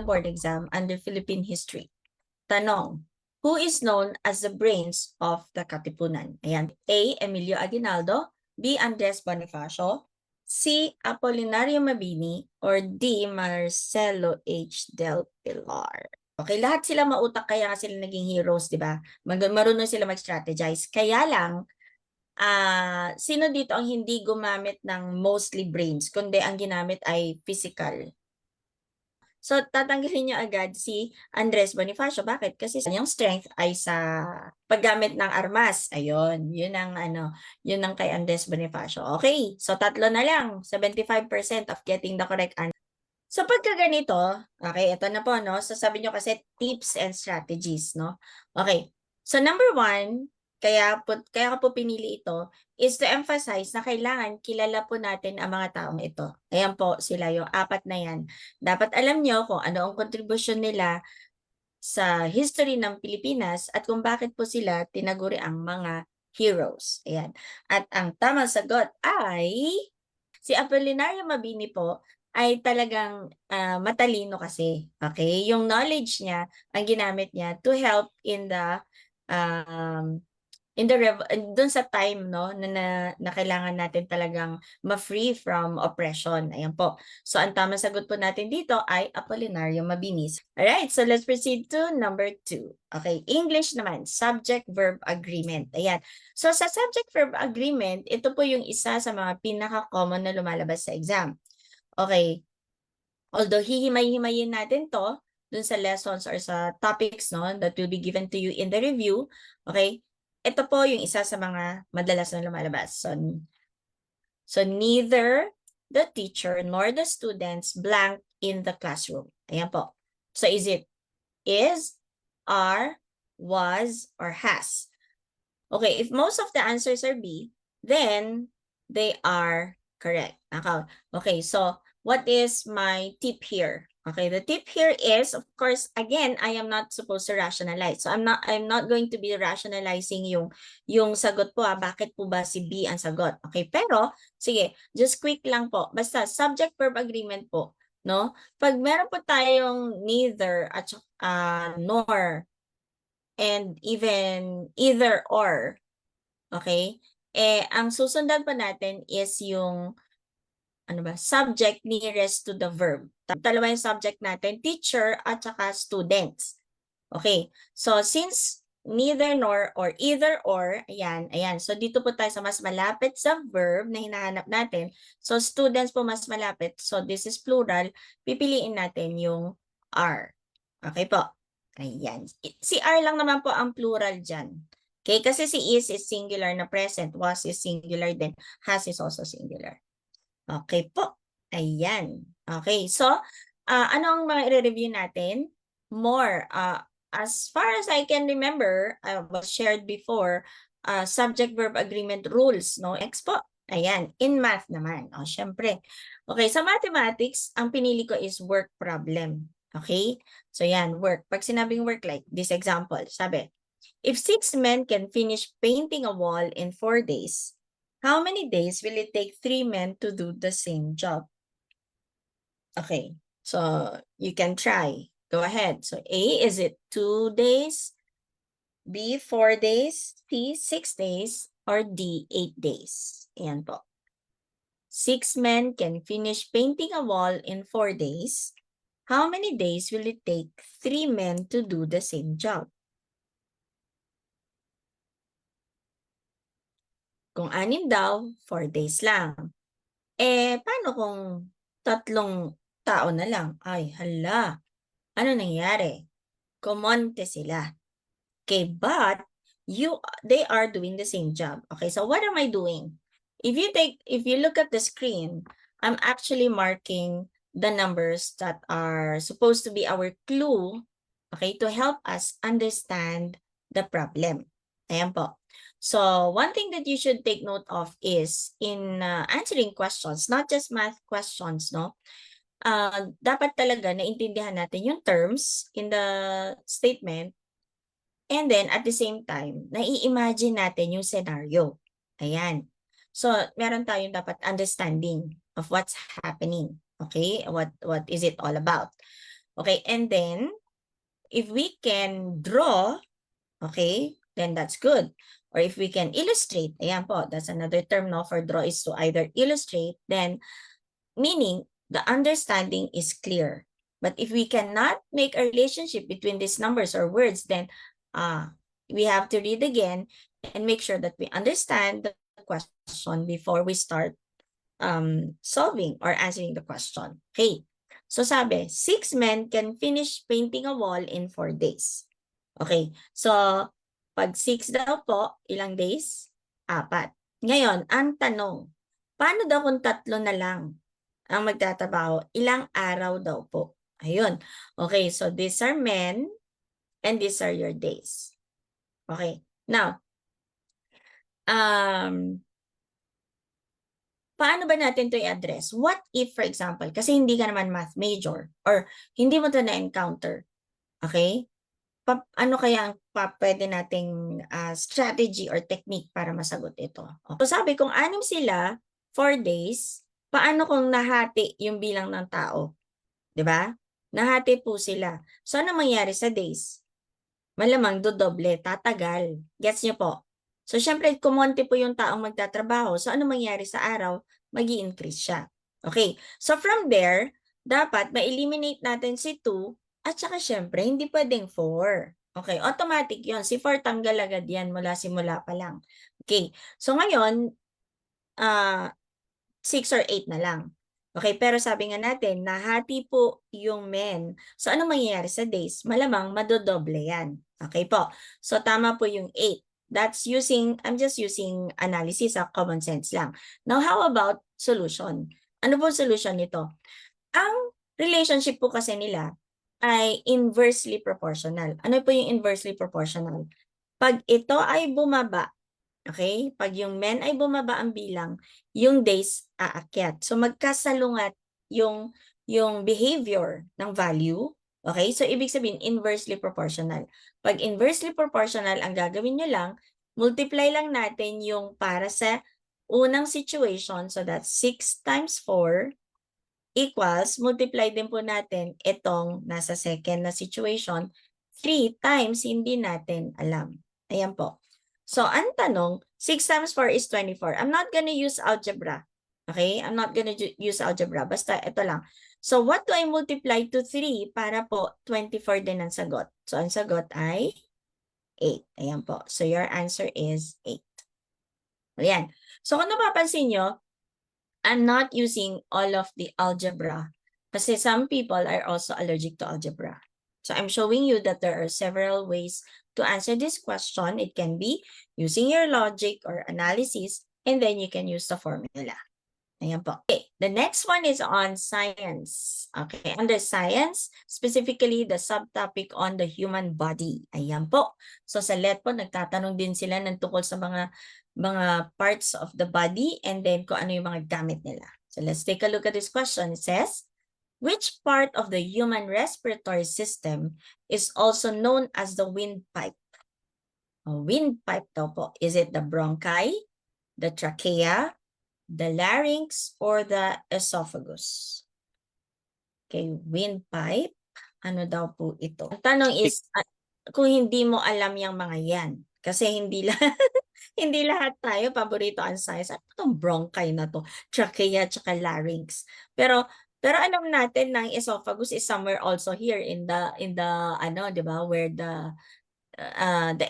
the board exam under Philippine history. Tanong, who is known as the brains of the Katipunan? Ayan. A. Emilio Aguinaldo, B. Andres Bonifacio, C. Apolinario Mabini, or D. Marcelo H. Del Pilar. Okay, lahat sila mautak kaya sila naging heroes, di ba? Marunong sila mag-strategize. Kaya lang, sino dito ang hindi gumamit ng mostly brains, kundi ang ginamit ay physical? So, tatanggalin niyo agad si Andres Bonifacio. Bakit? Kasi yung strength ay sa paggamit ng armas. Ayun, yun ang yun ang kay Andres Bonifacio. Okay, so tatlo na lang. 75% of getting the correct answer. So, pagka ganito, okay, ito na po, no? So, sabi niyo kasi tips and strategies, no? Okay, so number 1, kaya ko po pinili ito, is to emphasize na kailangan kilala po natin ang mga taong ito. Ayan po sila, yung 4 na yan. Dapat alam nyo kung ano ang contribution nila sa history ng Pilipinas at kung bakit po sila tinaguri ang mga heroes. Ayan. At ang tamang sagot ay si Apolinario Mabini po ay talagang matalino kasi. Okay? Yung knowledge niya, ang ginamit niya to help in the dun sa time no na kailangan natin talagang ma-free from oppression. Ayan po. So ang tamang sagot po natin dito ay Apolinario Mabini. Alright, so let's proceed to number 2. Okay, English naman, subject-verb agreement. Ayan. So sa subject-verb agreement, ito po yung isa sa mga pinaka-common na lumalabas sa exam. Okay. Although hihimay-himayin natin to dun sa lessons or sa topics no that will be given to you in the review. Okay? Ito po yung isa sa mga madalas na lumalabas. So neither the teacher nor the students blank in the classroom. Ayan po. So is it is, are, was, or has? Okay, if most of the answers are B, then they are correct. Okay, so what is my tip here? Okay, the tip here is, of course, again, I am not supposed to rationalize. So I'm not going to be rationalizing yung sagot po. Bakit po ba si B ang sagot? Okay, pero sige, just quick lang po. Basta subject verb agreement po, no? Pag meron po tayong neither at nor and even either or, okay? Ang susundan pa natin is yung subject nearest to the verb. Dalawa yung subject natin, teacher at saka students. Okay, so since neither nor or either or, ayan. So dito po tayo sa mas malapit sa verb na hinahanap natin. So students po mas malapit. So this is plural. Pipiliin natin yung are. Okay po. Ayan. Si are lang naman po ang plural dyan. Okay, kasi si is singular na present. Was is singular din. Has is also singular. Okay po. Ayan. Okay, so ano ang mga i-review natin? More. As far as I can remember, was shared before, subject-verb agreement rules, no? Next po. Ayan. In math naman. Syempre. Okay, sa mathematics, ang pinili ko is work problem. Okay? So yan, work. Pag sinabing work, like this example, sabi, if 6 men can finish painting a wall in 4 days, how many days will it take 3 men to do the same job? Okay, so you can try. Go ahead. So A, is it 2 days? B, 4 days? C, 6 days? Or D, 8 days? Ayan po. 6 men can finish painting a wall in 4 days. How many days will it take 3 men to do the same job? Kung 6 daw, 4 days lang. Paano kung 3 tao na lang? Ay, hala. Ano nangyari? Kumonte sila. Okay, but they are doing the same job. Okay, so what am I doing? If you look at the screen, I'm actually marking the numbers that are supposed to be our clue, okay, to help us understand the problem. Ayan po. So, one thing that you should take note of is in answering questions, not just math questions, no? Dapat talaga naintindihan natin yung terms in the statement, and then at the same time, nai-imagine natin yung scenario. Ayan. So, meron tayong dapat understanding of what's happening. Okay? What is it all about? Okay, and then if we can draw, okay, then that's good. Or if we can illustrate, ayan po, that's another term no, for draw is to either illustrate, then meaning the understanding is clear. But if we cannot make a relationship between these numbers or words, then we have to read again and make sure that we understand the question before we start solving or answering the question. Okay. So sabi, 6 men can finish painting a wall in 4 days. Okay. So, pag 6 daw po, ilang days? 4. Ngayon, ang tanong, paano daw kung 3 na lang ang magtatrabaho? Ilang araw daw po? Ayun. Okay, so these are men and these are your days. Okay. Now, paano ba natin to i-address? What if, for example, kasi hindi ka naman math major or hindi mo to na-encounter, okay? Ano kaya ang pwede nating strategy or technique para masagot ito? Okay. So sabi, kung 6 sila, 4 days, paano kung nahati yung bilang ng tao? 'Di ba? Nahati po sila. So ano mangyari sa days? Malamang dodoble, tatagal. Gets niyo po? So, syempre, kumonti po yung taong magtatrabaho. So, ano mangyari sa araw? Mag-i-increase siya. Okay. So, from there, dapat ma-eliminate natin si 2 at saka syempre, hindi pwedeng 4. Okay. Automatic yon. Si 4 tanggal agad yan mula simula pa lang. Okay. So, ngayon, 6 or 8 na lang. Okay, pero sabi nga natin, nahati po yung men. So, ano mangyayari sa days? Malamang madodoble yan. Okay po. So, tama po yung 8. That's using, I'm just using analysis, common sense lang. Now, how about solution? Ano po solution nito? Ang relationship po kasi nila ay inversely proportional. Ano po yung inversely proportional? Pag ito ay bumaba, okay? Pag yung men ay bumaba ang bilang, yung days aakyat. So magkasalungat yung behavior ng value. Okay? So ibig sabihin inversely proportional. Pag inversely proportional, ang gagawin nyo lang, multiply lang natin yung para sa unang situation. So that's 6 times 4 equals, multiply din po natin itong nasa second na situation, 3 times hindi natin alam. Ayan po. So, ang tanong, 6 times 4 is 24. I'm not gonna use algebra. Okay? I'm not gonna use algebra. Basta ito lang. So, what do I multiply to 3 para po 24 din ang sagot? So, ang sagot ay 8. Ayan po. So, your answer is 8. Ayan. So, kung napapansin nyo, I'm not using all of the algebra kasi some people are also allergic to algebra. So I'm showing you that there are several ways to answer this question. It can be using your logic or analysis, and then you can use the formula. Ayan po. Okay, the next one is on science. Okay, under science, specifically the subtopic on the human body. Ayan po. So sa LET po, nagtatanong din sila ng tungkol sa mga parts of the body and then kung ano yung mga gamit nila. So let's take a look at this question. It says, which part of the human respiratory system is also known as the windpipe? Windpipe daw po. Is it the bronchi, the trachea, the larynx, or the esophagus? Okay, windpipe. Ano daw po ito? Ang tanong is, kung hindi mo alam yung mga yan, kasi hindi lahat, hindi lahat tayo paborito ang science. Ano itong bronchi na to? Trachea tsaka larynx. Pero alam natin na ang esophagus is somewhere also here in the ano, 'di ba, where the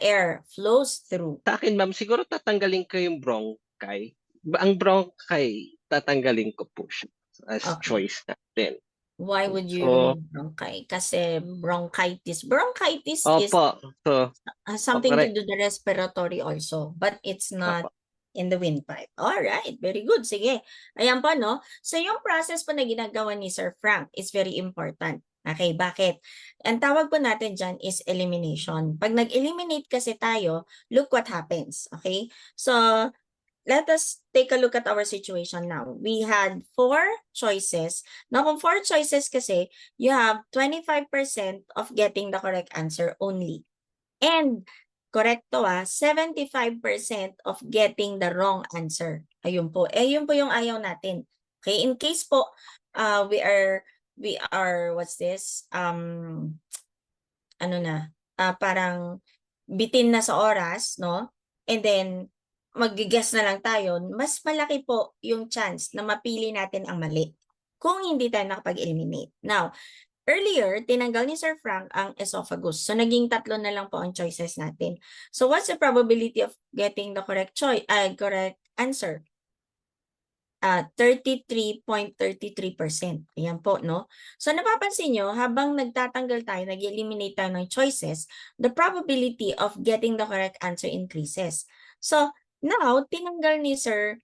air flows through. Sa akin, ma'am, siguro tatanggalin ko yung bronchi. Ang bronchi, tatanggalin ko po siya as choice natin. Why would you remove bronchi? Kasi bronchitis. Bronchitis is Opo. So, something to do the respiratory also, but it's not in the windpipe. All right, very good. Sige. Ayan pa, no? So, yung process po na ginagawa ni Sir Frank is very important. Okay, bakit? Ang tawag po natin dyan is elimination. Pag nag-eliminate kasi tayo, look what happens. Okay? So, let us take a look at our situation now. We had 4 choices. Now, kung 4 choices kasi, you have 25% of getting the correct answer only. And, correct to 75% of getting the wrong answer. Ayun po. Ayun po yung ayaw natin. Okay, in case po, we are we are, what's this? Ano na, parang bitin na sa oras, no? And then, mag-guess na lang tayo, mas malaki po yung chance na mapili natin ang mali kung hindi tayo nakapag-eliminate. Now, earlier, tinanggal ni Sir Frank ang esophagus. So, naging 3 na lang po ang choices natin. So, what's the probability of getting the correct correct answer? 33.33%. Ayan po, no? So, napapansin nyo, habang nagtatanggal tayo, nag-eliminate tayo ng choices, the probability of getting the correct answer increases. So, now, tinanggal ni Sir,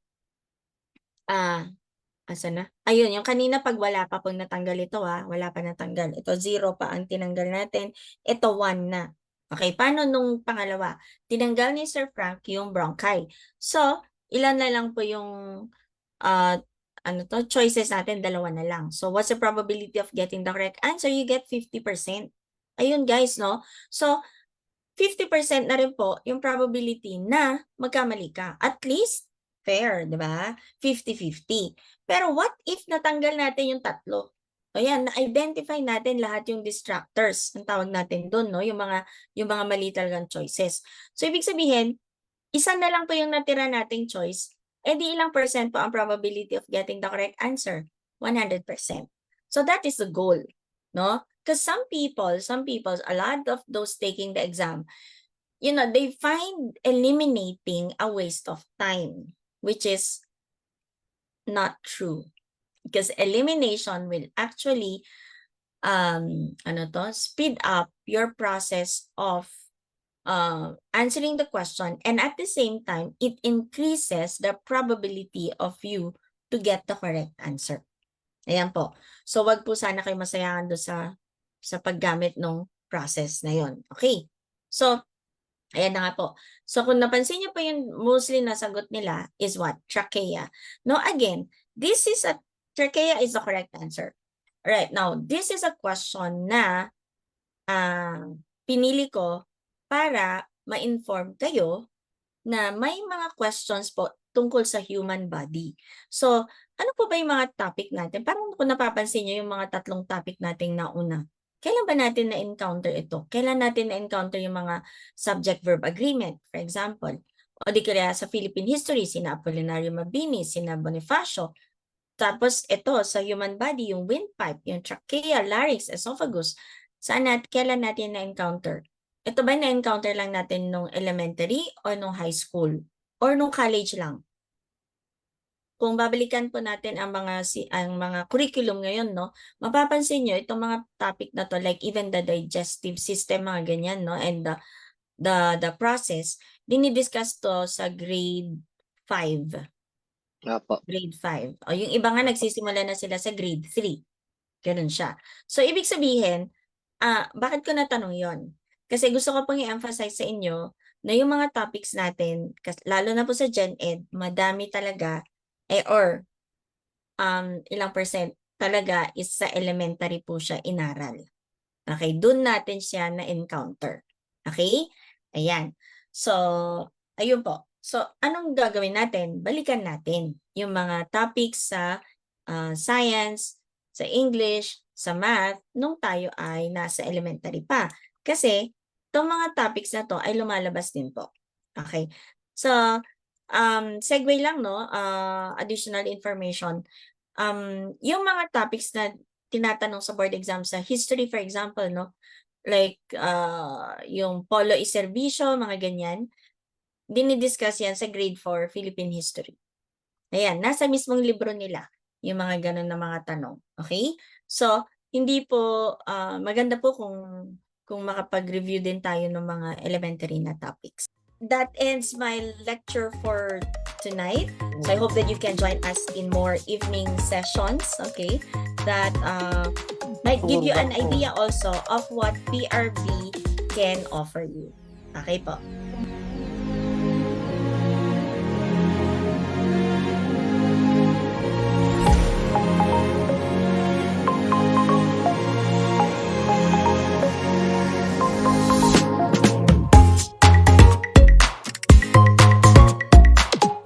asa na? Ayun, yung kanina pag wala pa pong natanggal ito, wala pa natanggal. Ito, 0 pa ang tinanggal natin. Ito, 1 na. Okay, paano nung pangalawa? Tinanggal ni Sir Frank yung bronchi. So, ilan na lang po yung choices natin, 2 na lang. So, what's the probability of getting the correct answer? You get 50%. Ayun guys, no? So, 50% na rin po yung probability na magkamali ka. At least, fair, di ba? 50-50. Pero what if natanggal natin yung 3? Ayan, na-identify natin lahat yung distractors. Ang tawag natin doon, no? Yung mga mali talagang choices. So, ibig sabihin, isa na lang po yung natira nating choice, di ilang percent po ang probability of getting the correct answer? 100%. So that is the goal, no? Because some people, a lot of those taking the exam, they find eliminating a waste of time, which is not true. Because elimination will actually speed up your process of answering the question, and at the same time, it increases the probability of you to get the correct answer. Ayan po. So, wag po sana kayo masayangan doon sa paggamit ng process na yon. Okay. So, ayan na nga po. So, kung napansin niyo po yung mostly nasagot nila is what? Trachea. No, again, trachea is the correct answer. Alright, now, this is a question na pinili ko para ma-inform kayo na may mga questions po tungkol sa human body. So, ano po ba yung mga topic natin? Parang kung napapansin nyo yung mga 3 topic nating nauna. Kailan ba natin na-encounter ito? Kailan natin na-encounter yung mga subject-verb agreement, for example? O di kaya sa Philippine history, sina Apolinario Mabini, sina Bonifacio. Tapos ito, sa human body, yung windpipe, yung trachea, larynx, esophagus. Kailan natin na-encounter? Ito ba na-encounter lang natin nung elementary o nung high school? Or nung college lang? Kung babalikan po natin ang mga curriculum ngayon, no, mapapansin nyo itong mga topic na to, like even the digestive system, mga ganyan, no, and the process, dinidiscuss to sa grade 5. Apo. Grade 5. O yung iba nga nagsisimula na sila sa grade 3. Ganun siya. So, ibig sabihin, bakit ko natanong yon? Kasi gusto ko pong i-emphasize sa inyo na yung mga topics natin, lalo na po sa Gen Ed, madami talaga, or ilang percent talaga is sa elementary po siya inaral. Okay, doon natin siya na-encounter. Okay? Ayan. So, ayun po. So, anong gagawin natin? Balikan natin yung mga topics sa science, sa English, sa math, nung tayo ay nasa elementary pa. Kasi, itong mga topics na to ay lumalabas din po. Okay? So, segue lang, no? Additional information. Yung mga topics na tinatanong sa board exam sa history, for example, no? Like, yung polo y servicio, mga ganyan, dinidiscuss yan sa grade 4 Philippine history. Ayan, nasa mismong libro nila yung mga ganun na mga tanong. Okay? So, hindi po, maganda po kung makapag-review din tayo ng mga elementary na topics. That ends my lecture for tonight. So I hope that you can join us in more evening sessions, okay? That might give you an idea also of what PRB can offer you. Okay po.